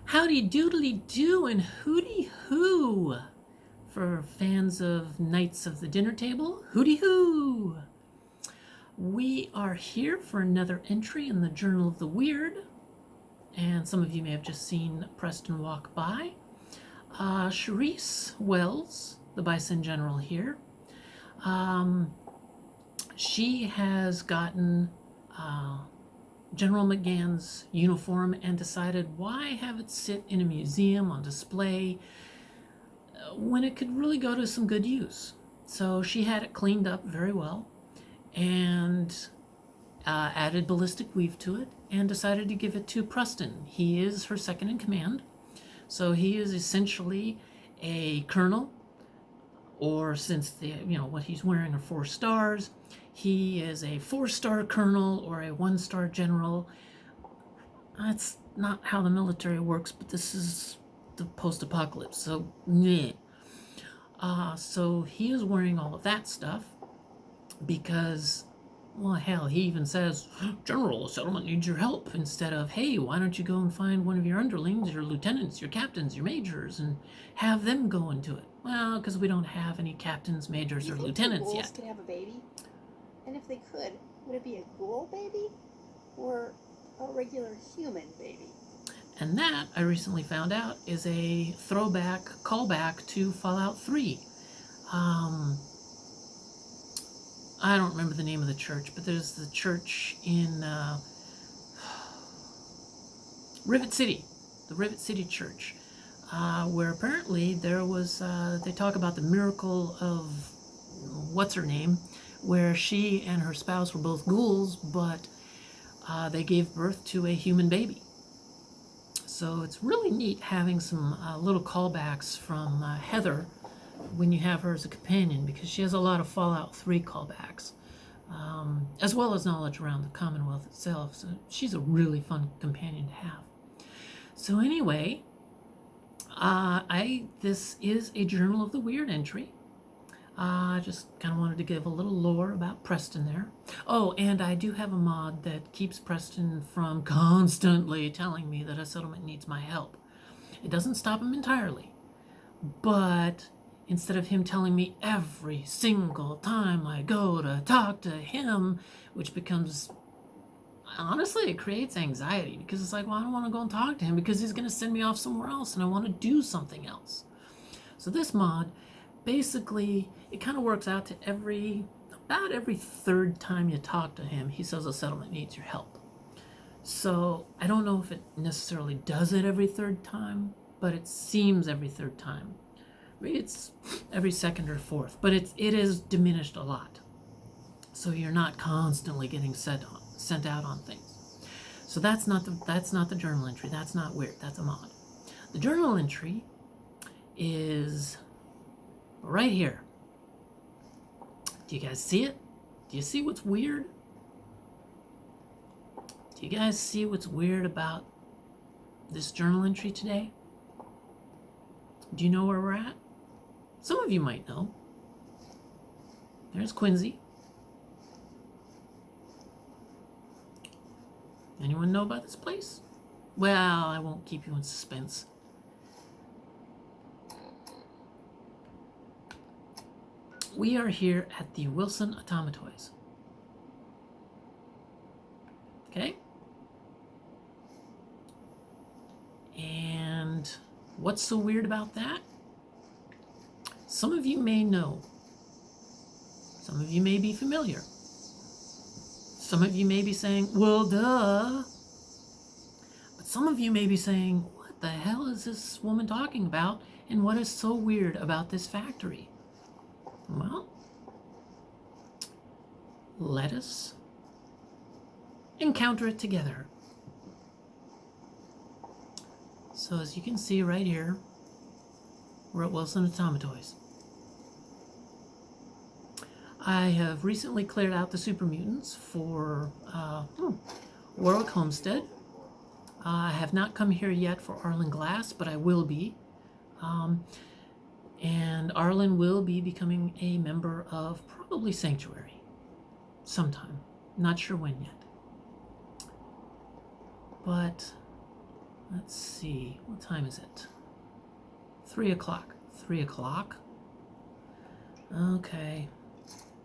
Howdy doodly do and hooty hoo. For fans of Knights of the Dinner Table, hooty hoo. We are here for another entry in the Journal of the Weird. And some of you may have just seen Preston walk by. Charisse Wells, the Bison General here. She has gotten General McGann's uniform and decided why have it sit in a museum on display when it could really go to some good use. So she had it cleaned up very well and added ballistic weave to it and decided to give it to Preston. He is her second in command. So he is essentially a colonel, or since what he's wearing are 4 stars, he is a 4-star colonel or a 1-star general. That's not how the military works, but this is the post-apocalypse, so meh. So he is wearing all of that stuff because, well, hell, he even says, General, the settlement needs your help, instead of, hey, why don't you go and find one of your underlings, your lieutenants, your captains, your majors, and have them go into it. Well, because we don't have any captains, majors, or lieutenants yet. Could have a baby? And if they could, would it be a ghoul baby or a regular human baby? And that, I recently found out, is a throwback, callback to Fallout 3. I don't remember the name of the church, but there's the church in Rivet City, the Rivet City Church, where apparently there was, they talk about the miracle of what's-her-name, where she and her spouse were both ghouls, but they gave birth to a human baby. So it's really neat having some little callbacks from Heather when you have her as a companion, because she has a lot of Fallout 3 callbacks, as well as knowledge around the Commonwealth itself. So she's a really fun companion to have. So anyway, this is a Journal of the Weird entry. I just kind of wanted to give a little lore about Preston there. Oh, and I do have a mod that keeps Preston from constantly telling me that a settlement needs my help. It doesn't stop him entirely, but instead of him telling me every single time I go to talk to him, which becomes, honestly, it creates anxiety, because it's like, well, I don't want to go and talk to him because he's going to send me off somewhere else and I want to do something else. So this mod, basically, it kind of works out to about every 3rd time you talk to him, he says a settlement needs your help. So I don't know if it necessarily does it every 3rd time, but it seems every 3rd time. Maybe it's every 2nd or 4th, but it is diminished a lot. So you're not constantly getting sent out on things. So that's not the journal entry. That's not weird. That's a mod. The journal entry is right here. Do you guys see it? Do you see what's weird? Do you guys see what's weird about this journal entry today? Do you know where we're at? Some of you might know. There's Quincy. Anyone know about this place? Well, I won't keep you in suspense. We are here at the Wilson Automatoys. Okay? And what's so weird about that? Some of you may know. Some of you may be familiar. Some of you may be saying, well, duh. But some of you may be saying, what the hell is this woman talking about? And what is so weird about this factory? Well, let us encounter it together. So as you can see right here, we're at Wilson Automatoys. I have recently cleared out the super mutants for Warwick Homestead. I have not come here yet for Arlen Glass, but I will be. And Arlen will be becoming a member of probably Sanctuary sometime. Not sure when yet. But Let's see. What time is it? 3 o'clock. 3 o'clock? Okay.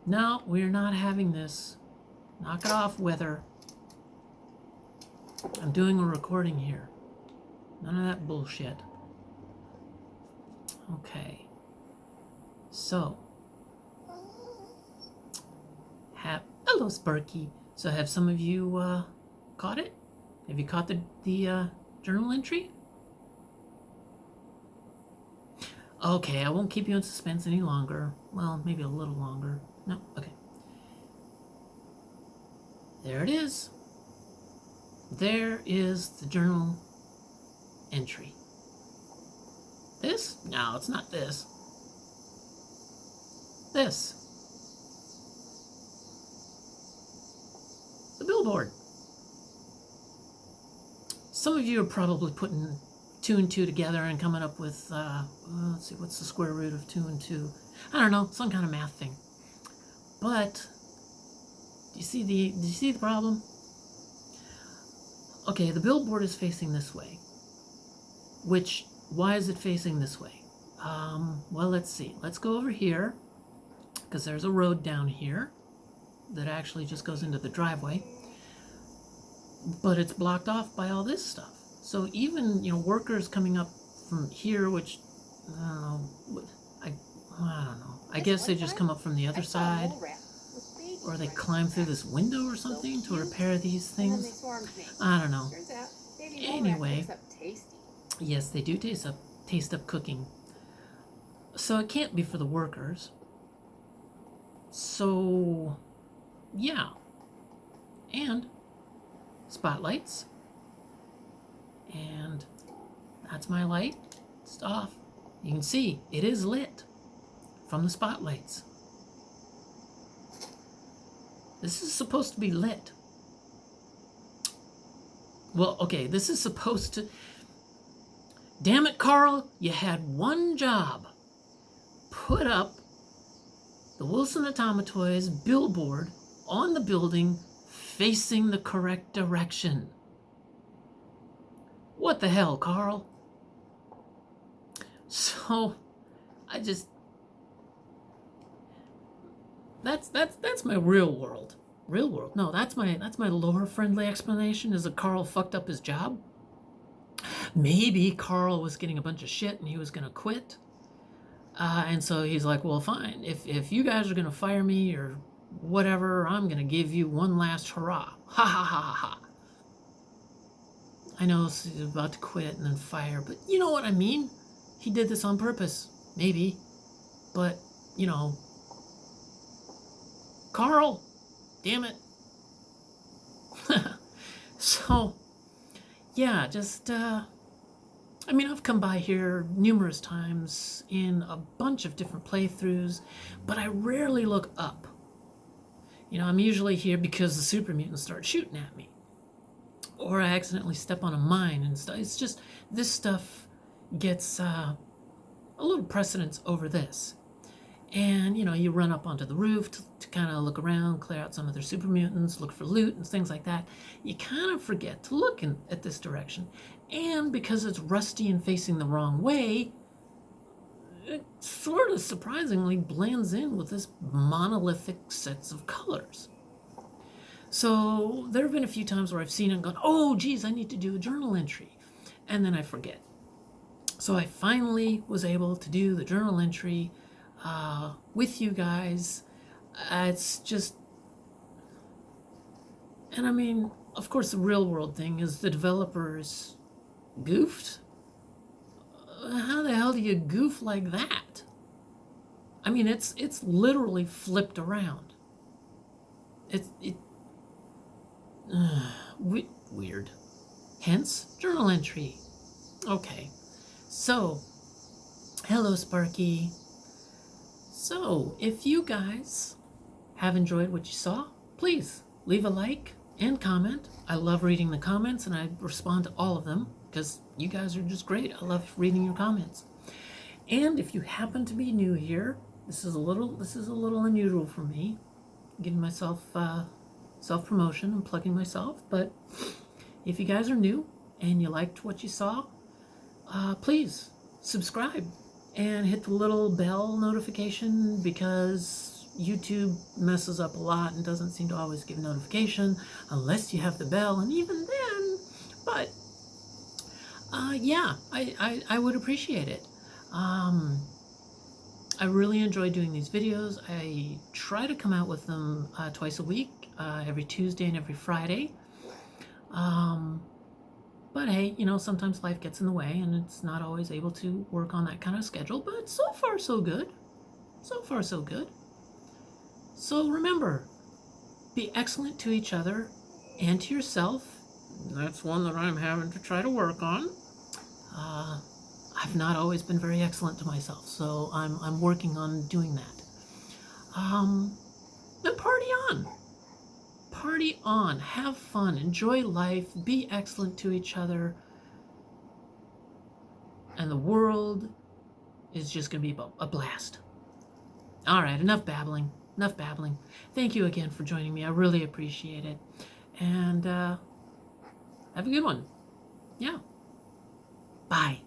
No, we're not having this. Knock it off, weather. I'm doing a recording here. None of that bullshit. Okay. So. Hello, Sparky. So have some of you caught it? Have you caught the journal entry? Okay, I won't keep you in suspense any longer. Well, maybe a little longer. No, okay. There it is. There is the journal entry. This? No, it's not this. This. The billboard. Some of you are probably putting 2 and 2 together and coming up with, let's see, what's the square root of 2 and 2? I don't know, some kind of math thing. But, do you see the problem? Okay, the billboard is facing this way. Why is it facing this way? Well, let's see. Let's go over here, because there's a road down here that actually just goes into the driveway. But it's blocked off by all this stuff. So even, workers coming up from here, which, I don't know. I guess they just come up from the other side. Or they climb through this window or something to repair these things. I don't know. Anyway, yes, they do taste up cooking. So it can't be for the workers. So, yeah. And spotlights. And that's my light. It's off. You can see it is lit from the spotlights. This is supposed to be lit. Well, okay, this is supposed to... Damn it, Carl, you had one job. Put up the Wilson Automatoys billboard on the building facing the correct direction. What the hell, Carl? So, I just... That's my real world. Real world. No, that's my lore-friendly explanation, is that Carl fucked up his job. Maybe Carl was getting a bunch of shit and he was going to quit. And so he's like, well, fine. If you guys are going to fire me or whatever, I'm going to give you one last hurrah. Ha ha ha ha ha. I know he's about to quit and then fire, but you know what I mean? He did this on purpose. Maybe. But, Carl, damn it. So, yeah, just, I've come by here numerous times in a bunch of different playthroughs, but I rarely look up. I'm usually here because the super mutants start shooting at me. Or I accidentally step on a mine and stuff. It's just, this stuff gets a little precedence over this. And, you run up onto the roof to kind of look around, clear out some of their super mutants, look for loot and things like that. You kind of forget to look at this direction. And because it's rusty and facing the wrong way, it sort of surprisingly blends in with this monolithic sets of colors. So there have been a few times where I've seen it and gone, oh, geez, I need to do a journal entry. And then I forget. So I finally was able to do the journal entry with you guys. It's just, and of course the real world thing is the developers goofed. How the hell do you goof like that? It's literally flipped around. Weird. Hence, journal entry. Okay. So, hello, Sparky. So, if you guys have enjoyed what you saw, please leave a like and comment. I love reading the comments and I respond to all of them because you guys are just great. I love reading your comments. And if you happen to be new here, this is a little unusual for me, giving myself self-promotion and plugging myself, but if you guys are new and you liked what you saw, please subscribe and hit the little bell notification, because YouTube messes up a lot and doesn't seem to always give notification unless you have the bell, and even then, but yeah, I would appreciate it. I really enjoy doing these videos. I try to come out with them twice a week, every Tuesday and every Friday. But hey, you know, sometimes life gets in the way and it's not always able to work on that kind of schedule, but so far so good. So far so good. So remember, be excellent to each other and to yourself. That's one that I'm having to try to work on. I've not always been very excellent to myself, so I'm working on doing that. And party on. Party on. Have fun. Enjoy life. Be excellent to each other. And the world is just going to be a blast. All right, enough babbling. Enough babbling. Thank you again for joining me. I really appreciate it. And have a good one. Yeah. Bye.